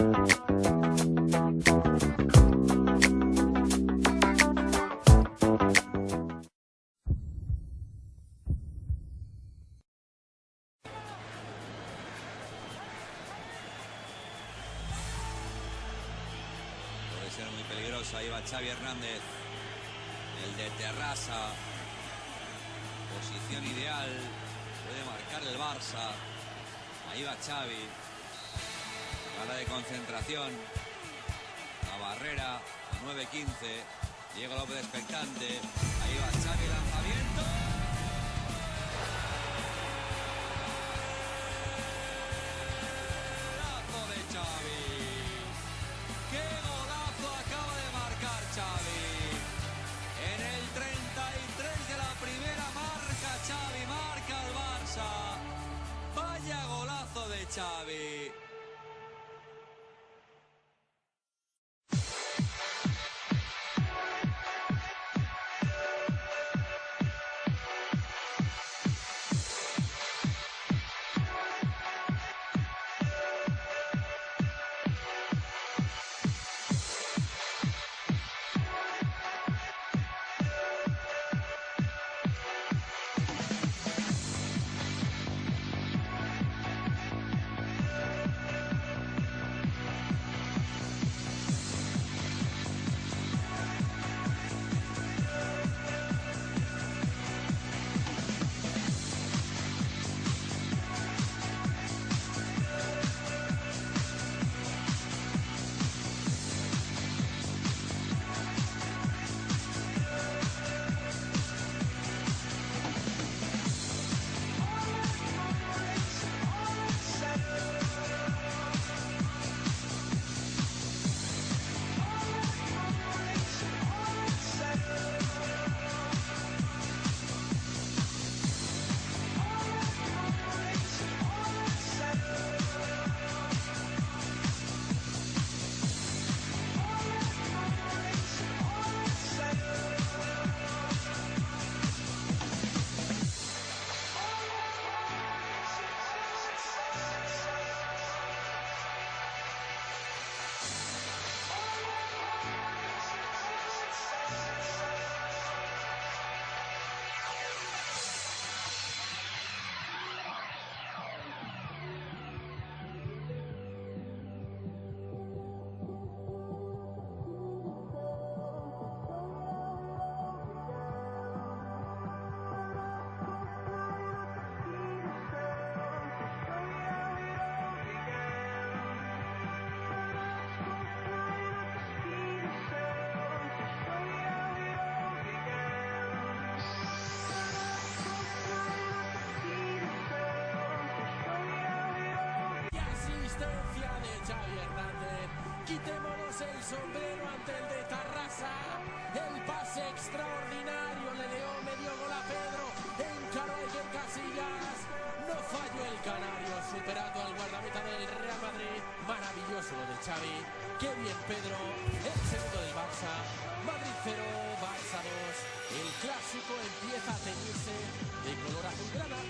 Puede ser muy peligrosa. Ahí va Xavi Hernández, el de Terrassa. Posición ideal, puede marcar el Barça. Ahí va Xavi. Gala de concentración. La barrera a 9:15. Diego López expectante. Ahí va Xavi, lanzamiento. Golazo de Xavi. ¡Qué golazo acaba de marcar Xavi! En el 33 de la primera marca Xavi, marca el Barça. Vaya golazo de Xavi. Quitémonos el sombrero ante el de Terrassa. El pase extraordinario, le dio medio gol a Pedro. Encaró a Iker Casillas. No falló el canario, superando al guardameta del Real Madrid. Maravilloso lo de Xavi. Qué bien Pedro. El segundo del Barça. Madrid 0, Barça 2. El clásico empieza a teñirse de color azulgrana.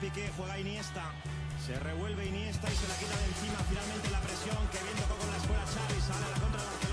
Piqué, juega Iniesta, se revuelve Iniesta y se la quita de encima finalmente la presión que bien tocó con la escuela Xavi, sale a la contra de Barcelona.